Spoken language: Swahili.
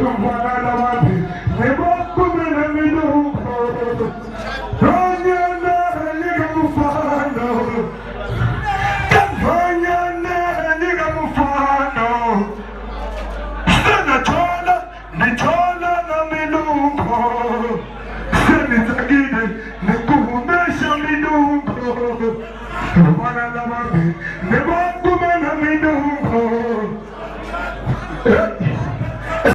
Wanala wapi nebo kumena miduko Ronyana liga mufano Ronyana liga mufano Sena chola ni chola na miduko Seni tagide ni kuhumesha miduko Wanala wapi nebo kumena miduko